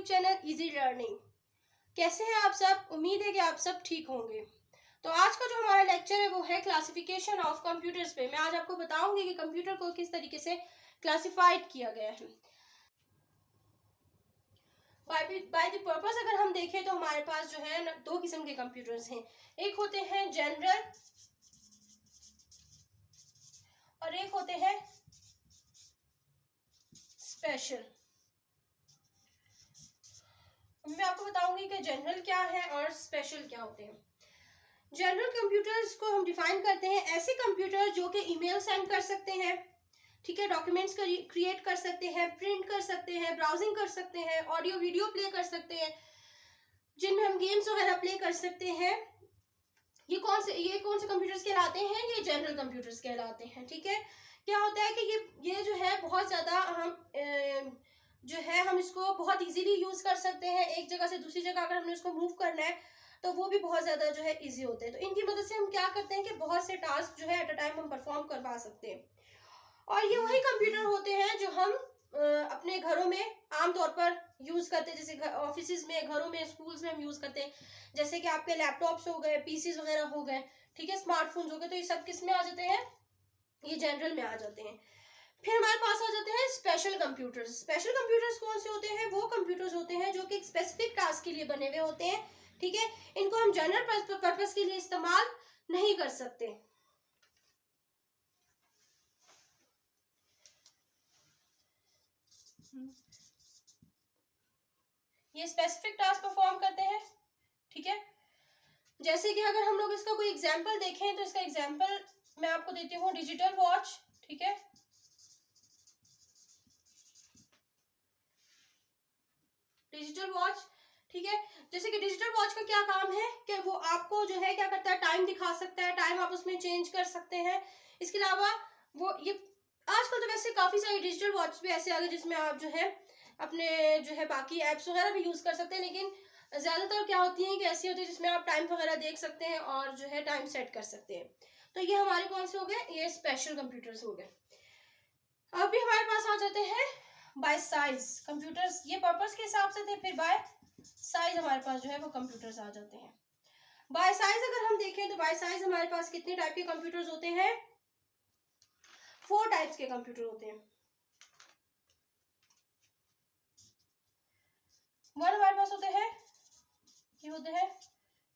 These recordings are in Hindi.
Channel easy learning. कैसे हैं आप सब? उम्मीद है कि आप सब ठीक होंगे। तो आज का जो हमारा लेक्चर है वो है क्लासिफिकेशन ऑफ कंप्यूटर्स पे। मैं आज आपको बताऊंगी कि कंप्यूटर को किस तरीके से क्लासिफाइड किया गया है। बाय द पर्पस अगर हम देखें तो हमारे पास जो है दो किस्म के कंप्यूटर्स हैं। एक होते हैं जनरल और एक होते हैं स्पेशल। मैं आपको बताऊंगी कि जनरल क्या है और स्पेशल क्या होते हैं। जनरल कंप्यूटर्स को हम डिफाइन करते हैं ऐसे कंप्यूटर जो कि ईमेल सेंड कर सकते हैं, ठीक है, डॉक्यूमेंट्स क्रिएट कर सकते हैं, प्रिंट कर सकते हैं, ब्राउजिंग कर सकते हैं, ऑडियो वीडियो प्ले कर सकते हैं, जिनमें हम गेम्स वगैरह प्ले कर सकते हैं। ये कौन से कंप्यूटर्स कहलाते हैं? ये जनरल कंप्यूटर्स कहलाते हैं। ठीक है, क्या होता है कि ये जो है बहुत ज़्यादा हम इसको बहुत इजीली यूज़ कर सकते हैं। एक जगह से दूसरी जगह अगर हमने इसको मूव करना है तो वो भी बहुत ज़्यादा जो है इजी होते हैं। तो इनकी मदद से हम क्या करते हैं कि बहुत से टास्क जो है एट अ टाइम हम परफॉर्म करवा सकते हैं। और ये वही कंप्यूटर होते हैं जो हम अपने घरों में आमतौर पर यूज़ करते हैं, जैसे ऑफिस में, घरों में, स्कूल्स में हम यूज़ करते हैं। जैसे कि आपके लैपटॉप्स हो गए, पीसीज वगैरह हो गए, ठीक है, स्मार्टफोन्स हो गए, तो ये सब किस में आ जाते हैं? ये जनरल में आ जाते हैं। फिर हमारे पास आ जाते हैं स्पेशल कंप्यूटर्स। स्पेशल कंप्यूटर्स कौन से होते हैं? वो कंप्यूटर्स होते हैं जो कि एक स्पेसिफिक टास्क के लिए बने हुए होते हैं। ठीक है, इनको हम जनरल पर्पस के लिए इस्तेमाल नहीं कर सकते। ये स्पेसिफिक टास्क परफॉर्म करते हैं। ठीक है, जैसे कि अगर हम लोग इसका कोई एग्जांपल देखें तो इसका एग्जांपल मैं आपको देती हूँ, डिजिटल वॉच। ठीक है, डिजिटल वॉच, ठीक है, जैसे कि डिजिटल वॉच का क्या काम है कि वो आपको जो है क्या करता है, टाइम दिखा सकता है, टाइम आप उसमें चेंज कर सकते हैं। इसके अलावा वो ये आजकल तो वैसे काफी सारी डिजिटल वॉच भी ऐसे आ गए जिसमें आप जो है अपने जो है बाकी एप्स वगैरह भी यूज कर सकते हैं, लेकिन ज्यादातर क्या होती है कि ऐसी होती है जिसमें आप टाइम वगैरह देख सकते हैं और जो है टाइम सेट कर सकते हैं। तो ये हमारे कौन से हो गए? ये स्पेशल कंप्यूटर्स हो गए। अब भी हमारे पास आ जाते हैं बाय साइज कंप्यूटर्स। ये पर्पस के हिसाब से थे, फिर बाय साइज हमारे पास जो है वो कंप्यूटर्स आ जाते हैं। बाय साइज अगर हम देखें तो बाय साइज हमारे पास कितने टाइप के कंप्यूटर्स होते हैं? 4 टाइप्स के कंप्यूटर होते हैं। वन हमारे पास होते हैं, ये होते हैं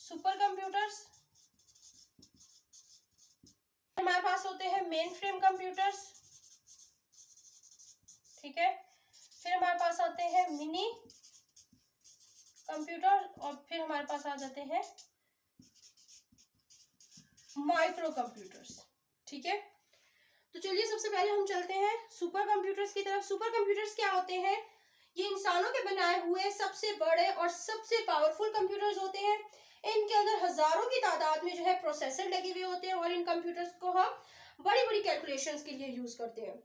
सुपर कंप्यूटर्स। हमारे पास होते हैं मेन फ्रेम कंप्यूटर्स। ठीक है, फिर हमारे पास आते हैं मिनी कंप्यूटर और फिर हमारे पास आ जाते हैं माइक्रो कंप्यूटर्स। ठीक है, तो चलिए सबसे पहले हम चलते हैं सुपर कंप्यूटर्स की तरफ। सुपर कंप्यूटर्स क्या होते हैं? ये इंसानों के बनाए हुए सबसे बड़े और सबसे पावरफुल कंप्यूटर्स होते हैं। इनके अंदर हजारों की तादाद में जो है प्रोसेसर लगे हुए होते हैं और इन कंप्यूटर्स को हम बड़ी बड़ी कैलकुलेशंस के लिए यूज करते हैं।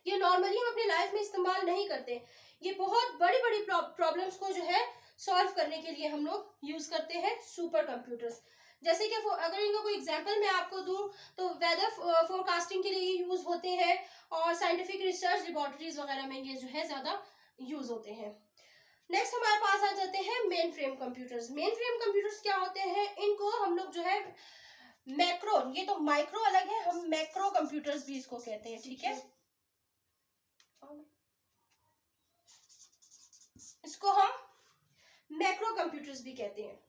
ये नॉर्मली हम अपनी लाइफ में इस्तेमाल नहीं करते। ये बहुत बड़ी बड़ी प्रॉब्लम्स को जो है सॉल्व करने के लिए हम लोग यूज करते हैं सुपर कंप्यूटर्स। जैसे कि अगर इनका कोई एग्जांपल मैं आपको दूं तो वेदर फोरकास्टिंग के लिए यूज होते हैं और साइंटिफिक रिसर्च लेबोरेटरीज वगैरह में ये जो है ज्यादा यूज होते हैं। नेक्स्ट हमारे पास आ जाते हैं main frame computers. Main frame computers क्या होते हैं? इनको हम लोग जो है मैक्रो, ये तो माइक्रो अलग है, हम मैक्रो कंप्यूटर्स भी इसको कहते हैं। ठीक है, इसको हम मैक्रो कंप्यूटर्स भी कहते हैं।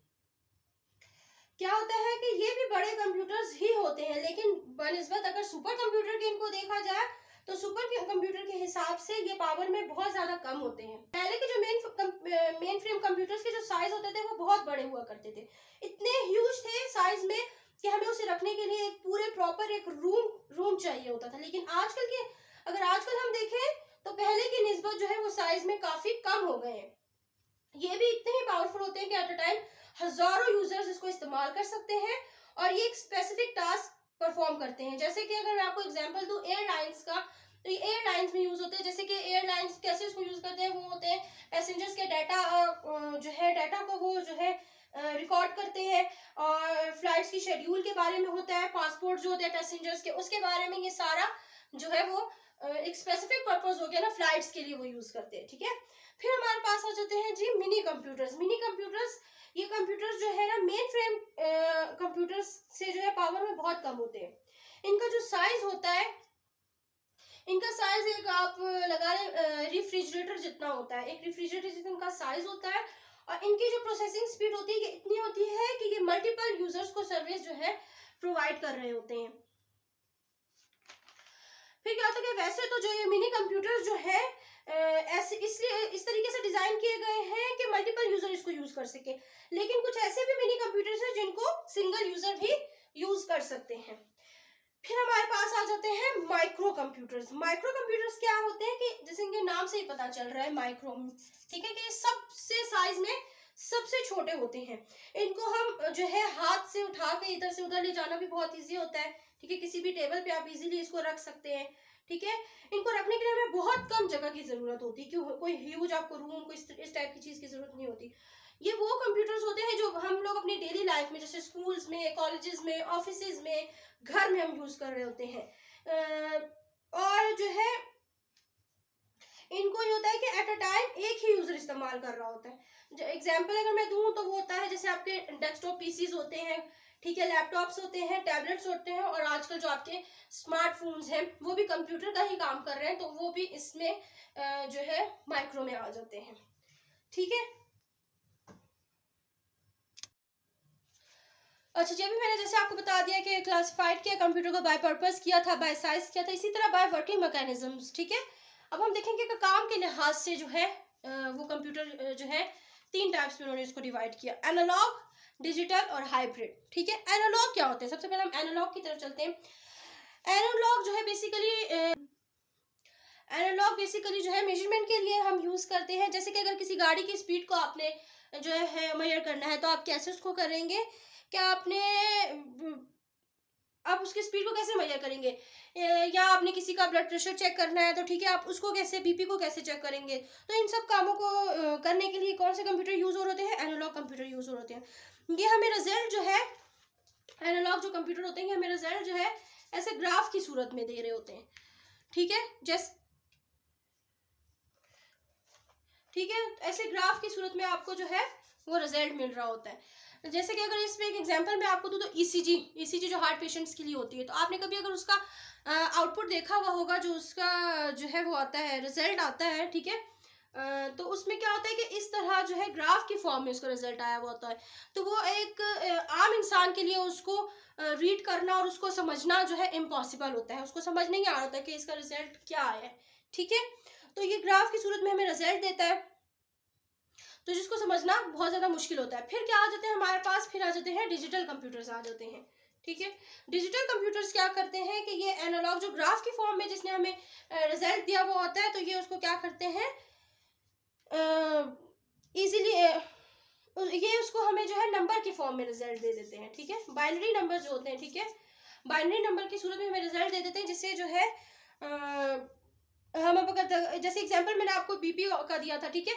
क्या होता है कि ये भी बड़े कंप्यूटर्स ही होते हैं, लेकिन बनिस्बत अगर सुपर कंप्यूटर के इनको देखा जाए तो सुपर कंप्यूटर के हिसाब से ये पावर में बहुत ज्यादा कम होते हैं। पहले के जो मेन फ्रेम कंप्यूटर्स के जो साइज होते थे वो बहुत बड़े हुआ करते थे, इतने ह्यूज थे साइज में कि हमें उसे रखने के लिए एक पूरे प्रॉपर एक रूम चाहिए होता था। लेकिन आजकल हम देखें तो पहले की निस्बत जो है वो साइज में काफी कम हो गए हैं। ये भी इतने ही पावरफुल होते हैं कि एट अ टाइम हजारों यूजर्स इसको इस्तेमाल कर सकते हैं और ये एक स्पेसिफिक टास्क परफॉर्म करते हैं। जैसे कि अगर मैं आपको एग्जांपल दूं एयरलाइंस का, तो ये एयरलाइंस में यूज होते हैं। जैसे कि एयरलाइंस कैसे इसको यूज करते हैं? वो होते हैं पैसेंजर्स के डाटा जो है डाटा को वो जो है रिकॉर्ड करते हैं और फ्लाइट्स की शेड्यूल के बारे में होता है, पासपोर्ट जो होते हैं पैसेंजर्स के उसके बारे में, ये सारा जो है वो एक स्पेसिफिक पर्पज हो गया ना, फ्लाइट्स के लिए वो यूज करते हैं, ठीक है। फिर हमारे पास आ जाते हैं जी मिनी कंप्यूटर्स। मिनी कंप्यूटर्स, ये कंप्यूटर्स जो है ना मेन फ्रेम कंप्यूटर्स से जो है पावर में बहुत कम होते हैं। इनका जो साइज होता है, इनका साइज एक आप लगा लें रेफ्रिजरेटर जितना होता है, एक रेफ्रिजरेटर जितना इनका साइज होता है। और इनकी जो प्रोसेसिंग स्पीड होती है इतनी होती है कि ये मल्टीपल यूजर्स को सर्विस जो है प्रोवाइड कर रहे होते हैं। फिर क्या होता है कि वैसे तो जो ये मिनी कंप्यूटर जो है ऐसे इसलिए इस तरीके से डिजाइन किए गए हैं कि मल्टीपल यूजर इसको यूज कर सके, लेकिन कुछ ऐसे भी मिनी कंप्यूटर्स हैं जिनको सिंगल यूजर भी यूज कर सकते हैं। फिर हमारे पास आ जाते हैं माइक्रो कंप्यूटर्स। माइक्रो कंप्यूटर्स क्या होते हैं कि जैसे इनके नाम से ही पता चल रहा है माइक्रो, ठीक है, कि सबसे साइज में सबसे छोटे होते हैं। इनको हम जो है हाथ से उठा के इधर से उधर ले जाना भी बहुत इजी होता है, ठीक है, किसी भी टेबल पे आप इजीली इसको रख सकते हैं, ठीक है। इनको रखने के लिए हमें बहुत कम जगह की जरूरत होती है, क्यों कोई ह्यूज आपको रूम को इस टाइप की चीज की जरूरत नहीं होती। ये वो कंप्यूटर्स होते हैं जो हम लोग अपनी डेली लाइफ में जैसे स्कूल्स में, कॉलेजेस में, ऑफिसेज में, घर में हम यूज कर रहे होते हैं। और जो है इनको ये होता है कि एट अ टाइम एक ही यूजर इस्तेमाल कर रहा होता है। एग्जाम्पल अगर मैं दूं तो वो होता है जैसे आपके डेस्कटॉप पीसीज होते हैं, ठीक है, लैपटॉप्स होते हैं, टैबलेट्स होते हैं, और आजकल जो आपके स्मार्टफोन्स हैं वो भी कंप्यूटर का ही काम कर रहे हैं, तो वो भी इसमें जो है माइक्रो में आ जाते हैं, ठीक है। अच्छा, जब भी मैंने जैसे आपको बता दिया कि क्लासिफाइड किया कंप्यूटर को, बाय पर्पस किया था, बाय साइज किया था, इसी तरह बाय वर्किंग मैकेनिज्म्स, ठीक है। अब हम देखेंगे कि काम के लिहाज से जो है वो कंप्यूटर जो है 3 टाइप्स में उन्होंने इसको डिवाइड किया, एनालॉग, डिजिटल और हाइब्रिड, ठीक है। एनालॉग क्या होते हैं, सबसे पहले हम एनालॉग की तरफ चलते हैं। एनालॉग जो है बेसिकली जो है मेजरमेंट के लिए हम यूज करते हैं। जैसे कि अगर किसी गाड़ी की स्पीड को आपने जो है मेजर करना है तो आप कैसे उसको करेंगे, क्या आपने आप उसकी स्पीड को कैसे मेजर करेंगे, या आपने किसी का ब्लड प्रेशर चेक करना है तो ठीक है, आप उसको कैसे, बीपी को कैसे चेक करेंगे। तो इन सब कामों को करने के लिए कौन से कंप्यूटर यूज हो रहे हैं, एनालॉग कंप्यूटर यूज हो रहे हैं। ये हमें रिजल्ट जो है, एनालॉग जो कंप्यूटर होते हैं, हमें रिजल्ट जो है ऐसे ग्राफ की सूरत में दे रहे होते हैं, ठीक है, ठीक है, ऐसे ग्राफ की सूरत में आपको जो है वो रिजल्ट मिल रहा होता है। जैसे कि अगर इसमें एक एग्जांपल मैं आपको दूं तो ईसीजी जो हार्ट पेशेंट्स के लिए होती है, तो आपने कभी अगर उसका आउटपुट देखा हुआ होगा, जो उसका जो है वो आता है, रिजल्ट आता है, ठीक है, तो उसमें क्या होता है कि इस तरह जो है ग्राफ की फॉर्म में उसका रिजल्ट आया हुआ होता है। तो वो एक आम इंसान के लिए उसको रीड करना और उसको समझना जो है इम्पॉसिबल होता है, उसको समझ नहीं आ रहा होता कि इसका रिजल्ट क्या आया है, ठीक है। तो ये ग्राफ की सूरत में हमें रिजल्ट देता है, तो जिसको समझना बहुत ज्यादा मुश्किल होता है। फिर क्या आ जाते हैं हमारे पास, फिर आ जाते हैं डिजिटल कंप्यूटर्स आ जाते हैं, ठीक है। डिजिटल कंप्यूटर्स क्या करते हैं कि ये एनालॉग जो ग्राफ की फॉर्म में जिसने हमें रिजल्ट दिया हुआ होता है, तो ये उसको क्या करते हैं इजीली, ये उसको हमें जो है नंबर की फॉर्म में रिजल्ट दे देते हैं, ठीक है। बाइनरी नंबर जो होते हैं, ठीक है, बाइनरी नंबर की सूरत में हमें रिजल्ट दे देते हैं, जिससे जो है हम अगर जैसे एग्जांपल मैंने आपको बीपी का दिया था, ठीक है,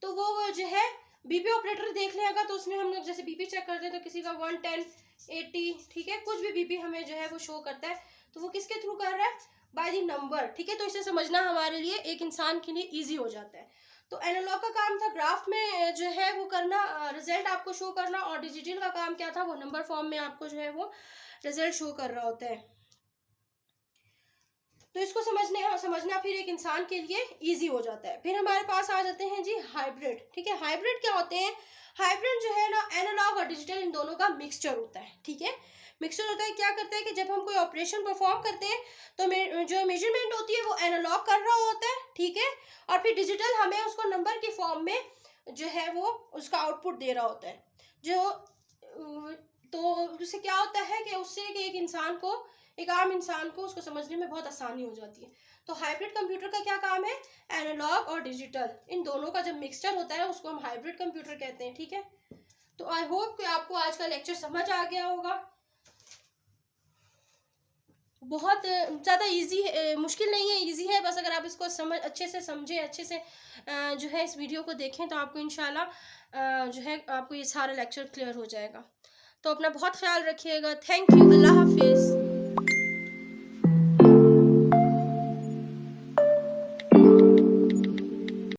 तो वो जो है बीपी ऑपरेटर देख लेगा, तो उसमें हम लोग जैसे बीपी चेक करते हैं तो किसी का 110, 80, ठीक है, कुछ भी बीपी हमें जो है वो शो करता है, तो वो किसके थ्रू कर रहा है, बाय द नंबर, ठीक है। तो इसे समझना हमारे लिए, एक इंसान के लिए इजी हो जाता है। तो एनालॉग का काम था ग्राफ में जो है वो करना, रिजल्ट आपको शो करना, और डिजिटल का काम क्या था, वो नंबर फॉर्म में आपको जो है वो रिजल्ट शो कर रहा होता है। तो इसको समझना फिर एक इंसान के लिए इजी हो जाता है। फिर हमारे पास आ जाते हैं जी हाइब्रिड, ठीक है। हाइब्रिड क्या होते हैं, हाइब्रिड जो है ना एनालॉग और डिजिटल इन दोनों का मिक्सचर होता है, ठीक है। मिक्सचर होता है, क्या करता है कि जब हम कोई ऑपरेशन परफॉर्म करते हैं तो जो मेजरमेंट होती है वो एनालॉग कर रहा होता है, ठीक है, और फिर डिजिटल हमें उसको नंबर की फॉर्म में जो है वो उसका आउटपुट दे रहा होता है। तो उससे क्या होता है कि उससे एक इंसान को, एक आम इंसान को उसको समझने में बहुत आसानी हो जाती है। तो हाइब्रिड कंप्यूटर का क्या काम है, एनालॉग और डिजिटल इन दोनों का जब मिक्सचर होता है उसको हम हाइब्रिड कंप्यूटर कहते हैं, ठीक है। तो आई होप कि आपको आज का लेक्चर समझ आ गया होगा। बहुत ज़्यादा इजी है, मुश्किल नहीं है, इजी है, बस अगर आप इसको अच्छे से समझें, अच्छे से जो है इस वीडियो को देखें तो आपको इंशाल्लाह जो है आपको ये सारा लेक्चर क्लियर हो जाएगा। तो अपना बहुत ख्याल रखिएगा। थैंक यू, अल्लाह हाफिज़।